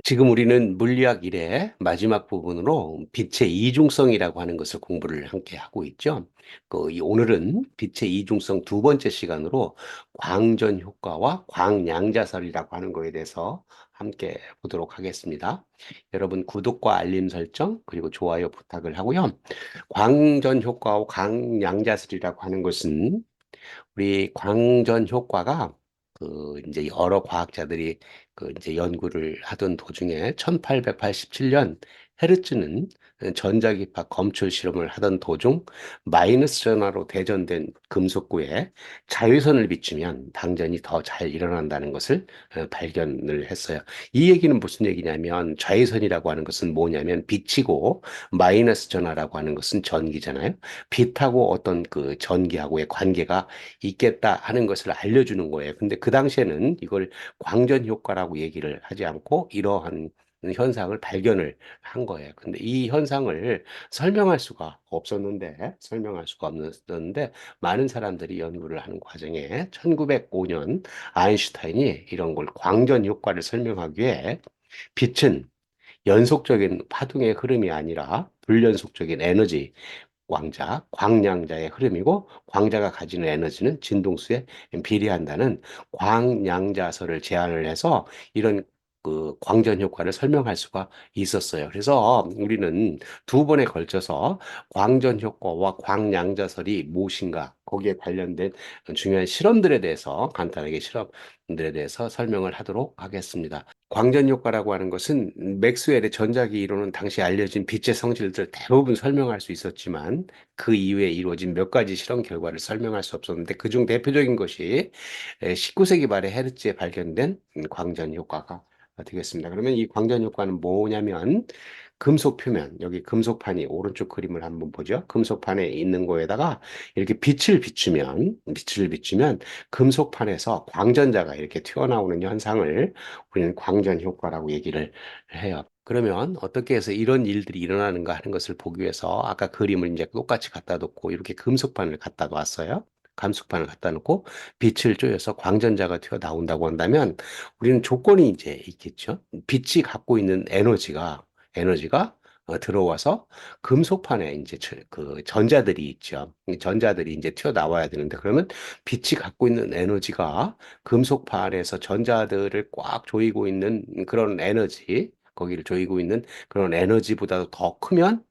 지금 우리는 물리학 1의 마지막 부분으로 빛의 이중성이라고 하는 것을 공부를 함께 하고 있죠. 오늘은 빛의 이중성 두 번째 시간으로 광전 효과와 광양자설이라고 하는 거에 대해서 함께 보도록 하겠습니다. 여러분 구독과 알림 설정 그리고 좋아요 부탁을 하고요. 광전 효과와 광양자설이라고 하는 것은 우리 광전 효과가 이제 여러 과학자들이 이제 연구를 하던 도중에 1887년 헤르츠는 전자기파 검출 실험을 하던 도중 마이너스 전하로 대전된 금속구에 자외선을 비추면 당전이 더 잘 일어난다는 것을 발견을 했어요. 이 얘기는 무슨 얘기냐면 자외선이라고 하는 것은 뭐냐면 빛이고 마이너스 전하라고 하는 것은 전기잖아요. 빛하고 어떤 그 전기하고의 관계가 있겠다 하는 것을 알려주는 거예요. 근데 그 당시에는 이걸 광전 효과라고 얘기를 하지 않고 이러한 현상을 발견을 한 거예요. 근데 이 현상을 설명할 수가 없었는데 많은 사람들이 연구를 하는 과정에 1905년 아인슈타인이 이런 걸 광전 효과를 설명하기 위해 빛은 연속적인 파동의 흐름이 아니라 불연속적인 에너지 광량자의 흐름이고 광자가 가지는 에너지는 진동수에 비례한다는 광량자설을 제안을 해서 이런 광전 효과를 설명할 수가 있었어요. 그래서 우리는 두 번에 걸쳐서 광전 효과와 광량자설이 무엇인가 거기에 관련된 중요한 실험들에 대해서 간단하게 실험들에 대해서 설명을 하도록 하겠습니다. 광전 효과라고 하는 것은 맥스웰의 전자기 이론은 당시 알려진 빛의 성질들 대부분 설명할 수 있었지만 그 이후에 이루어진 몇 가지 실험 결과를 설명할 수 없었는데 그중 대표적인 것이 19세기 말에 헤르츠에 발견된 광전 효과가 되겠습니다. 그러면 이 광전 효과는 뭐냐면 금속 표면, 여기 금속판이 오른쪽 그림을 한번 보죠. 금속판에 있는 거에다가 이렇게 빛을 비추면 금속판에서 광전자가 이렇게 튀어나오는 현상을 우리는 광전 효과라고 얘기를 해요. 그러면 어떻게 해서 이런 일들이 일어나는가 하는 것을 보기 위해서 아까 그림을 이제 똑같이 갖다 놓고 이렇게 금속판을 갖다 놨어요. 금속판을 갖다 놓고 빛을 쪼여서 광전자가 튀어나온다고 한다면 우리는 조건이 이제 있겠죠. 빛이 갖고 있는 에너지가 들어와서 금속판에 이제 그 전자들이 있죠. 이 전자들이 이제 튀어나와야 되는데 그러면 빛이 갖고 있는 에너지가 금속판에서 전자들을 꽉 조이고 있는 그런 에너지, 거기를 조이고 있는 그런 에너지보다도 더 크면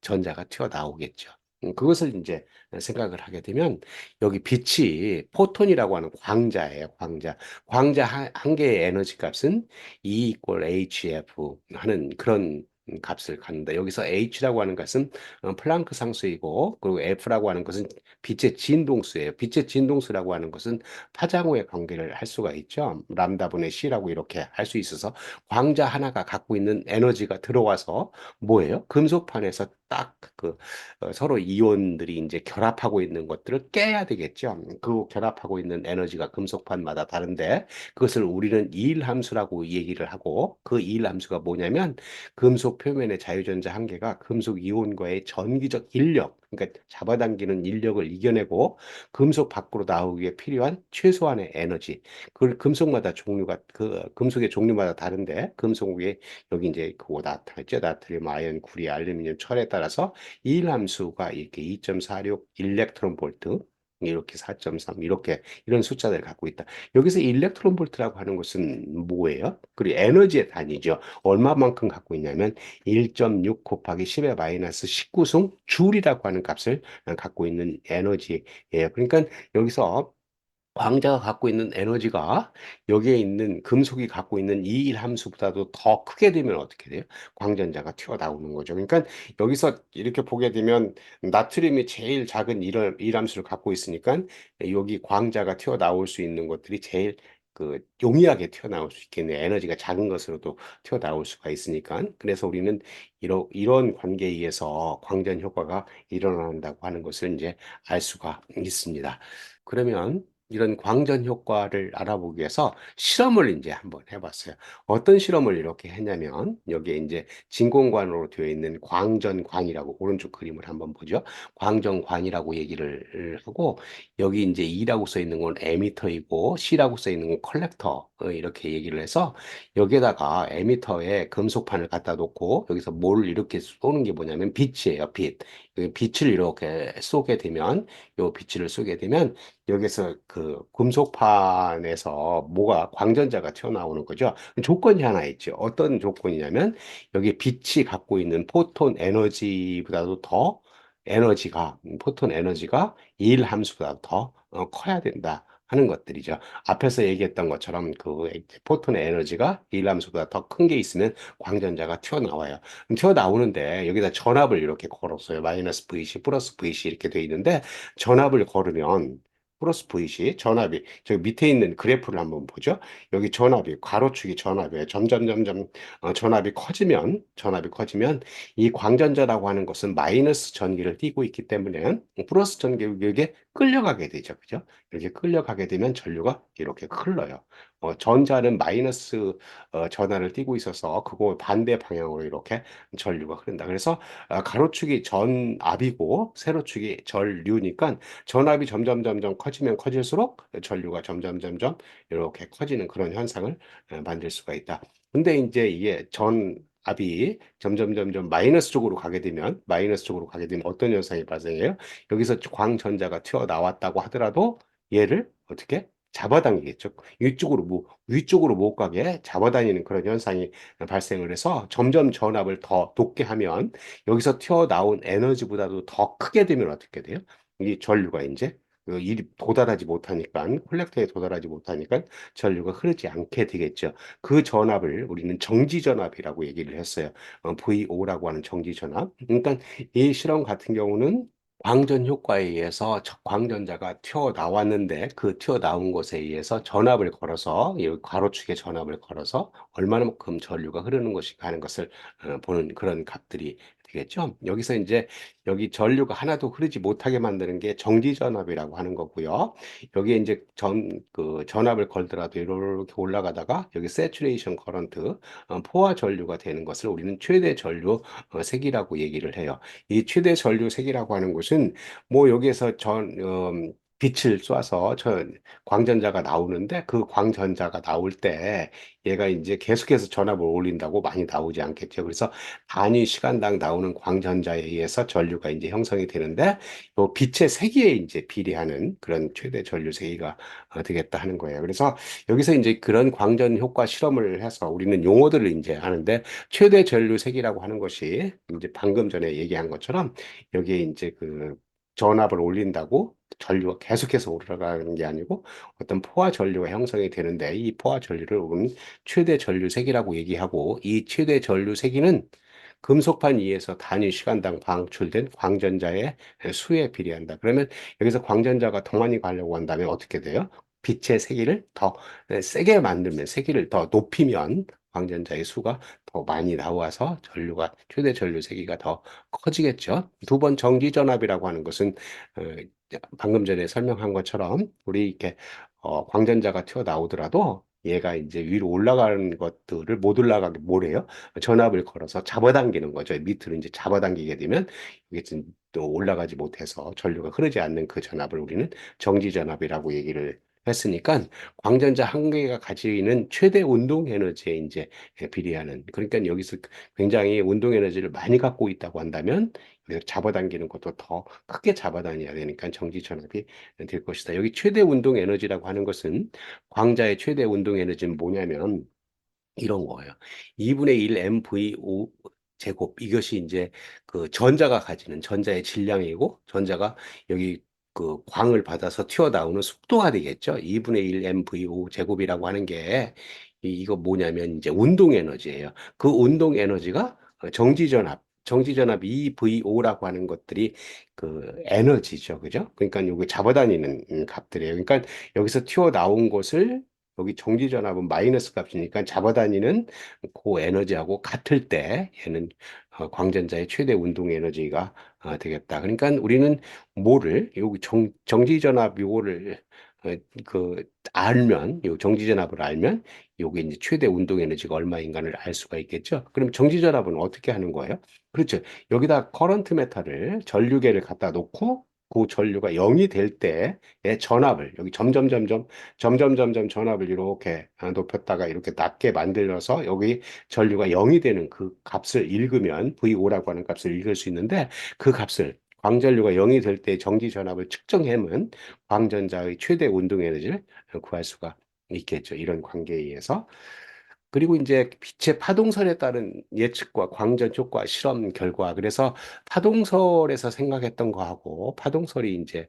전자가 튀어나오겠죠. 그것을 이제 생각을 하게 되면 여기 빛이 포톤이라고 하는 광자예요. 광자 한 개의 에너지 값은 E equal hf 하는 그런 값을 갖는다. 여기서 h라고 하는 것은 플랑크 상수이고 그리고 f라고 하는 것은 빛의 진동수예요. 빛의 진동수라고 하는 것은 파장후의 관계를 할 수가 있죠. 람다분의 c라고 이렇게 할 수 있어서 광자 하나가 갖고 있는 에너지가 들어와서 뭐예요? 금속판에서 딱 서로 이온들이 이제 결합하고 있는 것들을 깨야 되겠죠. 그 결합하고 있는 에너지가 금속판마다 다른데 그것을 우리는 이일함수라고 얘기를 하고 그 이일함수가 뭐냐면 금속 표면의 자유전자 한 개가 금속 이온과의 전기적 인력, 그러니까 잡아당기는 인력을 이겨내고 금속 밖으로 나오기 위해 필요한 최소한의 에너지. 그걸 금속마다 종류가 금속의 종류마다 다른데 금속의 여기 이제 그거 나타났죠. 나트륨, 아연, 구리, 알루미늄, 철에 따라서 이 함수가 이렇게 2.46 일렉트론 볼트 이렇게 4.3 이렇게 이런 숫자들을 갖고 있다. 여기서 일렉트론 볼트라고 하는 것은 뭐예요? 그리고 에너지의 단위죠. 얼마만큼 갖고 있냐면 1.6 곱하기 10의 마이너스 19승 줄이라고 하는 값을 갖고 있는 에너지예요. 그러니까 여기서 광자가 갖고 있는 에너지가 여기에 있는 금속이 갖고 있는 이 일 함수보다도 더 크게 되면 어떻게 돼요? 광전자가 튀어나오는 거죠. 그러니까 여기서 이렇게 보게 되면 나트륨이 제일 작은 일 함수를 갖고 있으니까 여기 광자가 튀어나올 수 있는 것들이 제일 용이하게 튀어나올 수 있겠네요. 에너지가 작은 것으로도 튀어나올 수가 있으니까. 그래서 우리는 이런 관계에 의해서 광전 효과가 일어난다고 하는 것을 이제 알 수가 있습니다. 그러면 이런 광전 효과를 알아보기 위해서 실험을 이제 한번 해봤어요. 어떤 실험을 이렇게 했냐면, 여기에 이제 진공관으로 되어 있는 광전광이라고, 오른쪽 그림을 한번 보죠. 광전광이라고 얘기를 하고, 여기 이제 E라고 써 있는 건 에미터이고, C라고 써 있는 건 컬렉터, 이렇게 얘기를 해서, 여기에다가 에미터에 금속판을 갖다 놓고, 여기서 뭘 이렇게 쏘는 게 뭐냐면, 빛이에요, 빛. 여기 빛을 이렇게 쏘게 되면, 요 빛을 쏘게 되면, 여기서 그 금속판에서 뭐가 광전자가 튀어나오는 거죠. 조건이 하나 있죠. 어떤 조건이냐면 여기 빛이 갖고 있는 포톤 에너지보다도 더 에너지가 포톤 에너지가 일 함수보다 더 커야 된다 하는 것들이죠. 앞에서 얘기했던 것처럼 그 포톤의 에너지가 일 함수보다 더 큰 게 있으면 광전자가 튀어나와요. 튀어나오는데 여기다 전압을 이렇게 걸었어요. 마이너스 VC 플러스 VC 이렇게 돼 있는데 전압을 걸으면 플러스 VC 전압이 저기 밑에 있는 그래프를 한번 보죠. 여기 전압이 가로축이 전압이에요. 점점 전압이 커지면 이 광전자라고 하는 것은 마이너스 전기를 띠고 있기 때문에 플러스 전기에게 끌려가게 되죠. 그죠? 이렇게 끌려가게 되면 전류가 이렇게 흘러요. 전자는 마이너스 전하를 띠고 있어서 그거 반대 방향으로 이렇게 전류가 흐른다. 그래서 가로축이 전압이고 세로축이 전류니까 전압이 점점 커지면 커질수록 전류가 점점 이렇게 커지는 그런 현상을 만들 수가 있다. 근데 이제 이게 전압이 점점 마이너스 쪽으로 가게 되면 어떤 현상이 발생해요? 여기서 광전자가 튀어나왔다고 하더라도 얘를 어떻게 잡아당기겠죠. 위쪽으로 못 가게 잡아다니는 그런 현상이 발생을 해서 점점 전압을 더 높게 하면 여기서 튀어나온 에너지보다도 더 크게 되면 어떻게 돼요? 이 전류가 이제 그 일이 도달하지 못하니까 콜렉터에 도달하지 못하니까 전류가 흐르지 않게 되겠죠. 그 전압을 우리는 정지 전압이라고 얘기를 했어요. VO라고 하는 정지 전압. 그러니까 이 실험 같은 경우는 광전 효과에 의해서 광전자가 튀어나왔는데 그 튀어나온 것에 의해서 전압을 걸어서 이 가로축에 전압을 걸어서 얼마만큼 전류가 흐르는 것인가 하는 것을 보는 그런 값들이 되겠죠. 여기서 이제 여기 전류가 하나도 흐르지 못하게 만드는 게 정지 전압이라고 하는 거고요. 여기에 이제 그 전압을 걸더라도 이렇게 올라가다가 여기 세츄레이션 커런트, 포화 전류가 되는 것을 우리는 최대 전류 색이라고 얘기를 해요. 이 최대 전류 색이라고 하는 것은 뭐 여기에서 빛을 쏴서 광전자가 나오는데 그 광전자가 나올 때 얘가 이제 계속해서 전압을 올린다고 많이 나오지 않겠죠. 그래서 단위 시간당 나오는 광전자에 의해서 전류가 이제 형성이 되는데 또 빛의 세기에 이제 비례하는 그런 최대 전류 세기가 되겠다 하는 거예요. 그래서 여기서 이제 그런 광전 효과 실험을 해서 우리는 용어들을 이제 하는데 최대 전류 세기라고 하는 것이 이제 방금 전에 얘기한 것처럼 여기에 이제 그 전압을 올린다고 전류가 계속해서 올라가는 게 아니고 어떤 포화 전류가 형성이 되는데 이 포화 전류를 우리는 최대 전류 세기라고 얘기하고 이 최대 전류 세기는 금속판 위에서 단위 시간당 방출된 광전자의 수에 비례한다. 그러면 여기서 광전자가 더 많이 가려고 한다면 어떻게 돼요? 빛의 세기를 더 세게 만들면, 세기를 더 높이면 광전자의 수가 더 많이 나와서 전류가, 최대 전류 세기가 더 커지겠죠. 두 번 정지전압이라고 하는 것은, 어, 방금 전에 설명한 것처럼, 우리 이렇게, 광전자가 튀어나오더라도 얘가 이제 위로 올라가는 것들을 못 올라가게 뭐래요? 전압을 걸어서 잡아당기는 거죠. 밑으로 이제 잡아당기게 되면 이게 또 올라가지 못해서 전류가 흐르지 않는 그 전압을 우리는 정지 전압이라고 얘기를 했으니까 광전자 한 개가 가지는 최대 운동 에너지에 이제 비례하는 그러니까 여기서 굉장히 운동 에너지를 많이 갖고 있다고 한다면 여기서 잡아당기는 것도 더 크게 잡아당겨야 되니까 정지 전압이 될 것이다. 여기 최대 운동 에너지라고 하는 것은 광자의 최대 운동 에너지는 뭐냐면 이런 거예요. 2분의 1 MVO 제곱 이것이 이제 그 전자가 가지는 전자의 질량이고 전자가 여기 그 광을 받아서 튀어나오는 속도가 되겠죠. 2분의 1 MVO 제곱이라고 하는 게 이거 뭐냐면 이제 운동 에너지예요. 그 운동 에너지가 정지전압 EVO라고 하는 것들이 그 에너지죠. 그죠? 그러니까 요거 잡아다니는 값들이에요. 그러니까 여기서 튀어나온 것을 여기 정지전압은 마이너스 값이니까 잡아다니는 그 에너지하고 같을 때 얘는 광전자의 최대 운동 에너지가 되겠다. 그러니까 우리는 뭐를 여기 정지전압 요거를 그 알면 요 정지전압을 알면 요게 이제 최대 운동 에너지가 얼마인가를 알 수가 있겠죠. 그럼 정지전압은 어떻게 하는 거예요? 그렇죠. 여기다 커런트 메타를 전류계를 갖다 놓고 그 전류가 0이 될 때의 전압을 여기 점점 전압을 이렇게 높였다가 이렇게 낮게 만들어서 여기 전류가 0이 되는 그 값을 읽으면 V5라고 하는 값을 읽을 수 있는데 그 값을 광전류가 0이 될 때 정지 전압을 측정하면 광전자의 최대 운동 에너지를 구할 수가 있겠죠. 이런 관계에 의해서. 그리고 이제 빛의 파동설에 따른 예측과 광전 효과 실험 결과 그래서 파동설에서 생각했던 거하고 파동설이 이제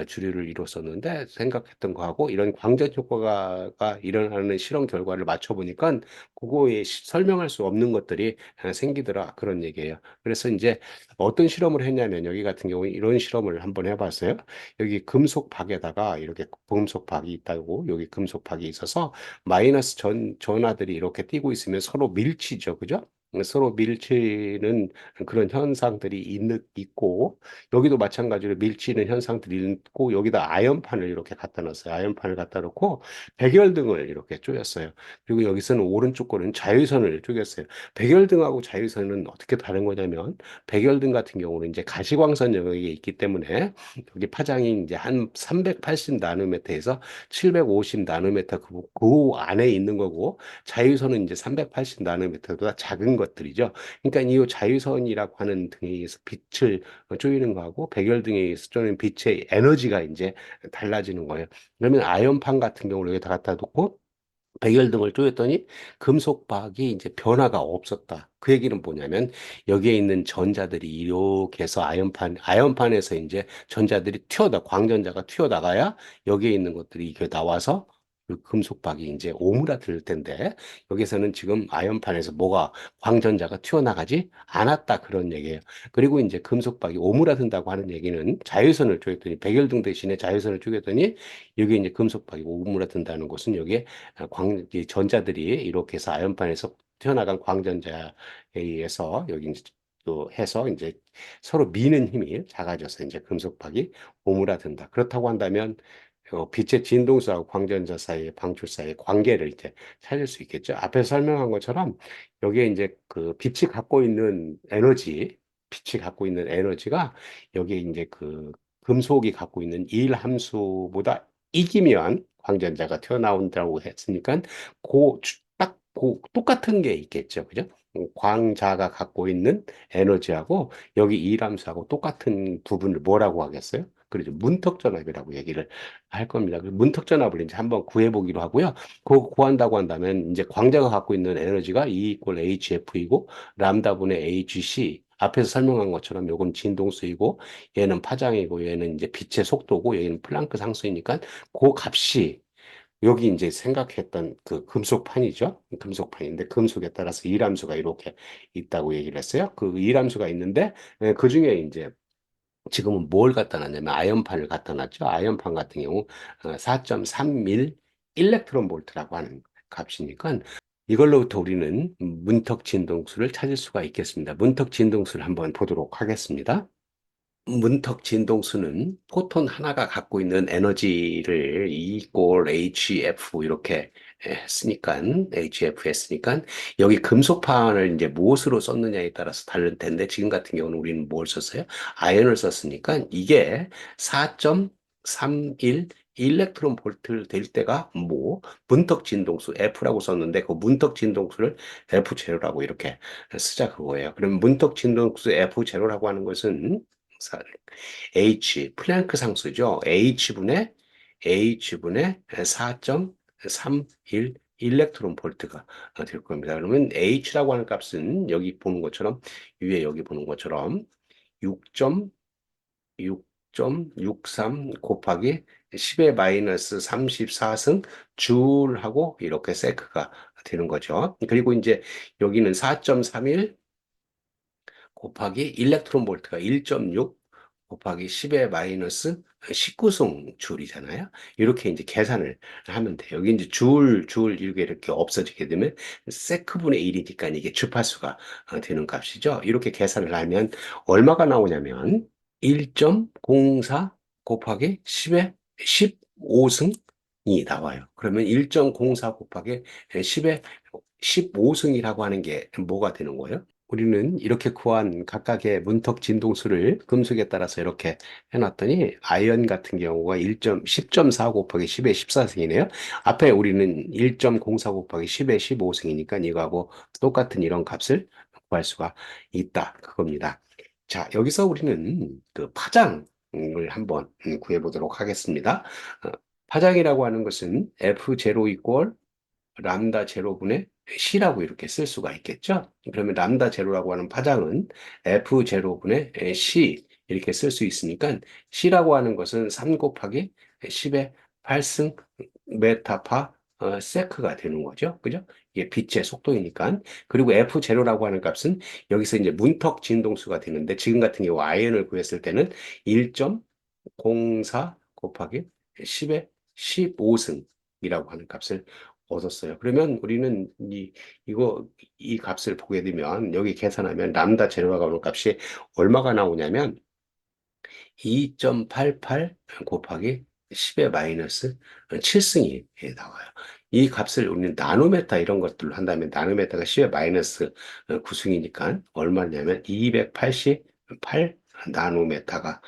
주류를 이뤘었는데 생각했던 거하고 이런 광전 효과가 일어나는 실험 결과를 맞춰 보니까 그거에 설명할 수 없는 것들이 생기더라 그런 얘기예요. 그래서 이제 어떤 실험을 했냐면 여기 같은 경우에 이런 실험을 한번 해봤어요. 여기 금속 박에다가 이렇게 금속 박이 있다고 여기 금속 박이 있어서 마이너스 전하들이 이렇게 뛰고 있으면 서로 밀치죠. 그죠? 서로 밀치는 그런 현상들이 있고, 여기도 마찬가지로 밀치는 현상들이 있고, 여기다 아연판을 이렇게 갖다 놨어요. 아연판을 갖다 놓고, 백열등을 이렇게 쪼였어요. 그리고 여기서는 오른쪽 거는 자유선을 쪼갰어요. 백열등하고 자유선은 어떻게 다른 거냐면, 백열등 같은 경우는 이제 가시광선 영역에 있기 때문에, 여기 파장이 이제 한 380 나노미터에서 750 나노미터 그 안에 있는 거고 자유선은 이제 380 나노미터보다 작은 것들이죠. 그러니까 이 자유선이라고 하는 등에 의해서 빛을 쪼이는 거하고 백열등에 의해서 쪼이는 빛의 에너지가 이제 달라지는 거예요. 그러면 아연판 같은 경우를 여기다 갖다 놓고 백열등을 쪼였더니 금속박이 이제 변화가 없었다. 그 얘기는 뭐냐면 여기에 있는 전자들이 이렇게 해서 아연판에서 이제 전자들이 광전자가 튀어나가야 여기에 있는 것들이 이렇게 나와서 그 금속박이 이제 오므라들 텐데 여기서는 지금 아연판에서 뭐가 광전자가 튀어나가지 않았다 그런 얘기예요. 그리고 이제 금속박이 오므라든다고 하는 얘기는 자유선을 쪼였더니 백열등 대신에 자유선을 쪼갰더니 여기 이제 금속박이 오므라든다는 것은 여기에 이 전자들이 이렇게 해서 아연판에서 튀어나간 광전자에 의해서 여기 이제 또 해서 이제 서로 미는 힘이 작아져서 이제 금속박이 오므라든다. 그렇다고 한다면 빛의 진동수하고 광전자 사이의 방출 사이의 관계를 이제 찾을 수 있겠죠. 앞에서 설명한 것처럼 여기에 이제 그 빛이 갖고 있는 에너지가 여기에 이제 그 금속이 갖고 있는 일 함수보다 이기면 광전자가 튀어나온다고 했으니까 똑같은 게 있겠죠. 그죠? 광자가 갖고 있는 에너지하고 여기 이함수하고 똑같은 부분을 뭐라고 하겠어요? 그렇죠. 문턱전압이라고 얘기를 할 겁니다. 그 문턱전압을 이제 한번 구해보기로 하고요. 그거 구한다고 한다면 이제 광자가 갖고 있는 에너지가 E 이퀄 HF이고 람다분의 hc 앞에서 설명한 것처럼 요건 진동수이고 얘는 파장이고 얘는 이제 빛의 속도고 얘는 플랑크 상수이니까 그 값이 여기 이제 생각했던 그 금속판이죠. 금속판인데 금속에 따라서 이함수가 이렇게 있다고 얘기를 했어요. 그 이함수가 있는데 그 중에 이제 지금은 뭘 갖다 놨냐면 아연판을 갖다 놨죠. 아연판 같은 경우 4.31 일렉트론 볼트라고 하는 값이니까 이걸로부터 우리는 문턱 진동수를 찾을 수가 있겠습니다. 문턱 진동수를 한번 보도록 하겠습니다. 문턱 진동수는 포톤 하나가 갖고 있는 에너지를 E 이꼴 HF 이렇게 HF 했으니까 여기 금속판을 이제 무엇으로 썼느냐에 따라서 다를 텐데 지금 같은 경우는 우리는 뭘 썼어요? 아연을 썼으니까 이게 4.31 일렉트론 볼트 될 때가 뭐 문턱 진동수 F라고 썼는데 그 문턱 진동수를 F 제로라고 이렇게 쓰자 그거예요. 그럼 문턱 진동수 F 제로라고 하는 것은 플랭크 상수죠. H분의 4.31 일렉트론 볼트가 될 겁니다. 그러면 H라고 하는 값은 여기 보는 것처럼 위에 여기 보는 것처럼 6.63 곱하기 10의 마이너스 34승 줄하고 이렇게 세크가 되는 거죠. 그리고 이제 여기는 4.31 곱하기 일렉트론 볼트가 1.6 곱하기 10의 마이너스 19승 줄이잖아요. 이렇게 이제 계산을 하면 돼요. 여기 이제 이렇게 없어지게 되면 세크분의 1이니까 이게 주파수가 되는 값이죠. 이렇게 계산을 하면 얼마가 나오냐면 1.04 곱하기 10의 10 15승이 나와요. 그러면 1.04 곱하기 10의 15승이라고 하는 게 뭐가 되는 거예요? 우리는 이렇게 구한 각각의 문턱 진동수를 금속에 따라서 이렇게 해놨더니 아이언 같은 경우가 10.4 곱하기 10의 14승이네요. 앞에 우리는 1.04 곱하기 10의 15승이니까 이거하고 똑같은 이런 값을 구할 수가 있다. 그겁니다. 자, 여기서 우리는 그 파장을 한번 구해보도록 하겠습니다. 어, 파장이라고 하는 것은 F0 이퀄 람다 제로분의 C라고 이렇게 쓸 수가 있겠죠? 그러면 람다 제로라고 하는 파장은 F 제로분의 C 이렇게 쓸 수 있으니까 C라고 하는 것은 3 곱하기 10의 8승 메타파 세크가 되는 거죠. 그죠? 이게 빛의 속도이니까. 그리고 F 제로라고 하는 값은 여기서 이제 문턱 진동수가 되는데 지금 같은 경우 아이언을 구했을 때는 1.04 곱하기 10의 15승이라고 하는 값을 얻었어요. 그러면 우리는 이 값을 보게 되면 여기 계산하면 람다 제로가 오는 값이 얼마가 나오냐면 2.88 곱하기 10의 마이너스 7승이 나와요. 이 값을 우리는 나노메타 이런 것들로 한다면 나노메타가 10의 마이너스 9승이니까 얼마냐면 288 나노메타가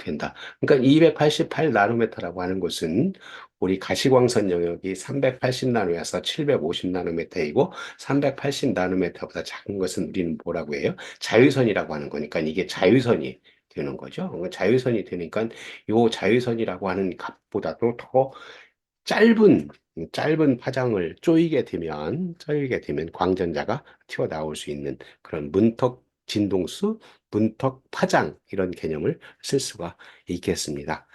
된다. 그러니까 288 나노메타라고 하는 것은 우리 가시광선 영역이 380 나노에서 750 나노메타이고 380 나노메타보다 작은 것은 우리는 뭐라고 해요? 자유선이라고 하는 거니까 이게 자유선이 되는 거죠. 자유선이 되니까 이 자유선이라고 하는 값보다도 더 짧은 파장을 쪼이게 되면 광전자가 튀어나올 수 있는 그런 문턱 진동수, 문턱 파장 이런 개념을 쓸 수가 있겠습니다.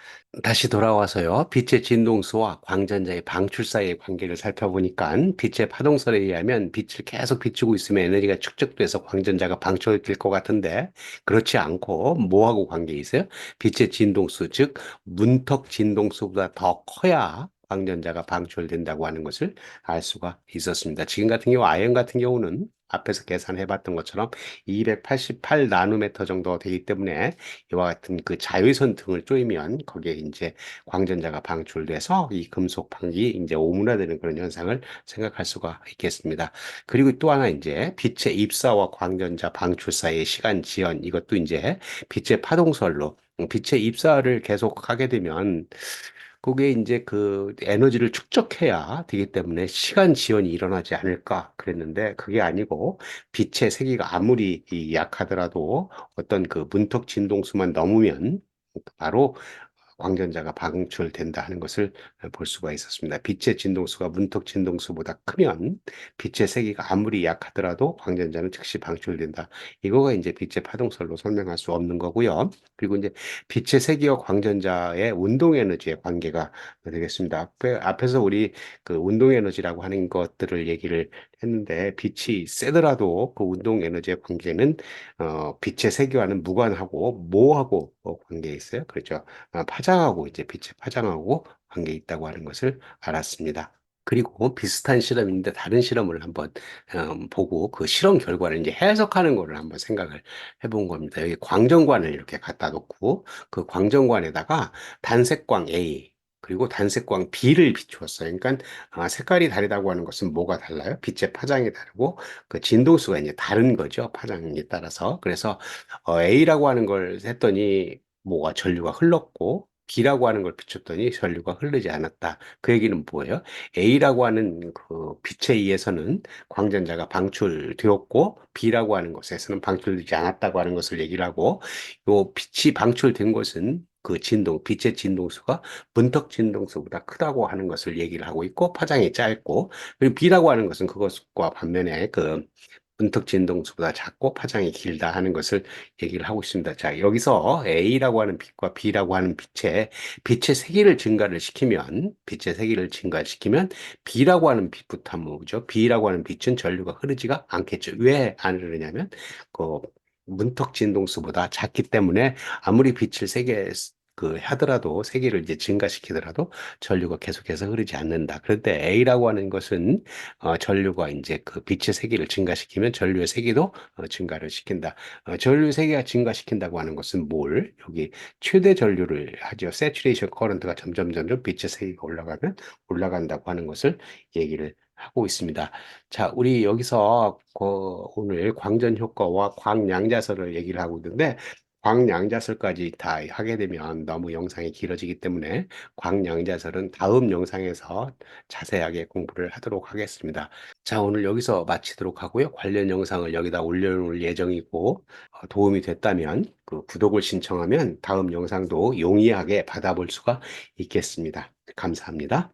다시 돌아와서요. 빛의 진동수와 광전자의 방출 사이의 관계를 살펴보니까 빛의 파동설에 의하면 빛을 계속 비추고 있으면 에너지가 축적돼서 광전자가 방출될 것 같은데 그렇지 않고 뭐하고 관계 있어요? 빛의 진동수, 즉 문턱 진동수보다 더 커야 광전자가 방출된다고 하는 것을 알 수가 있었습니다. 지금 같은 경우 아이언 같은 경우는 앞에서 계산해 봤던 것처럼 288 나노메터 정도 되기 때문에 이와 같은 그 자외선 등을 쪼이면 거기에 이제 광전자가 방출돼서 이 금속 방이 이제 오므라드는 그런 현상을 생각할 수가 있겠습니다. 그리고 또 하나 이제 빛의 입사와 광전자 방출 사이의 시간 지연 이것도 이제 빛의 파동설로 빛의 입사를 계속 하게 되면 그게 이제 그 에너지를 축적해야 되기 때문에 시간 지연이 일어나지 않을까 그랬는데 그게 아니고 빛의 세기가 아무리 이 약하더라도 어떤 그 문턱 진동수만 넘으면 바로 광전자가 방출된다 하는 것을 볼 수가 있었습니다. 빛의 진동수가 문턱 진동수보다 크면 빛의 세기가 아무리 약하더라도 광전자는 즉시 방출된다. 이거가 이제 빛의 파동설로 설명할 수 없는 거고요. 그리고 이제 빛의 세기와 광전자의 운동 에너지의 관계가 되겠습니다. 앞에서 우리 그 운동 에너지라고 하는 것들을 얘기를 했는데 빛이 세더라도 그 운동 에너지의 관계는 빛의 세기와는 무관하고 뭐하고 관계 있어요? 그렇죠. 파장하고 이제 빛의 파장하고 관계 있다고 하는 것을 알았습니다. 그리고 비슷한 실험인데 다른 실험을 한번 보고 그 실험 결과를 이제 해석하는 거를 한번 생각을 해본 겁니다. 여기 광전관을 이렇게 갖다 놓고 그 광전관에다가 단색광 A 그리고 단색광 B를 비추었어요. 그러니까 색깔이 다르다고 하는 것은 뭐가 달라요? 빛의 파장이 다르고 그 진동수가 이제 다른 거죠. 파장에 따라서. 그래서 A라고 하는 걸 했더니 뭐가 전류가 흘렀고 B라고 하는 걸 비췄더니 전류가 흐르지 않았다. 그 얘기는 뭐예요? A라고 하는 그 빛에 의해서는 광전자가 방출되었고 B라고 하는 것에서는 방출되지 않았다고 하는 것을 얘기를 하고 요 빛이 방출된 것은 그 빛의 진동수가 문턱 진동수보다 크다고 하는 것을 얘기를 하고 있고 파장이 짧고 그리고 B라고 하는 것은 그것과 반면에 그 문턱 진동수보다 작고 파장이 길다 하는 것을 얘기를 하고 있습니다. 자, 여기서 A라고 하는 빛과 B라고 하는 빛의 세기를 증가를 시키면, 빛의 세기를 증가시키면 B라고 하는 빛부터 한번 보죠. B라고 하는 빛은 전류가 흐르지가 않겠죠. 왜 안 흐르냐면, 그 문턱 진동수보다 작기 때문에 아무리 빛을 세게 하더라도 세기를 이제 증가시키더라도 전류가 계속해서 흐르지 않는다. 그런데 A라고 하는 것은 전류가 이제 그 빛의 세기를 증가시키면 전류의 세기도 증가를 시킨다. 전류 세기가 증가시킨다고 하는 것은 여기 최대 전류를 하죠. 세츄레이션 커런트가 점점 빛의 세기가 올라가면 올라간다고 하는 것을 얘기를 하고 있습니다. 자, 우리 여기서 오늘 광전 효과와 광양자설을 얘기를 하고 있는데 광양자설까지 다 하게 되면 너무 영상이 길어지기 때문에 광양자설은 다음 영상에서 자세하게 공부를 하도록 하겠습니다. 자, 오늘 여기서 마치도록 하고요. 관련 영상을 여기다 올려놓을 예정이고 도움이 됐다면 그 구독을 신청하면 다음 영상도 용이하게 받아볼 수가 있겠습니다. 감사합니다.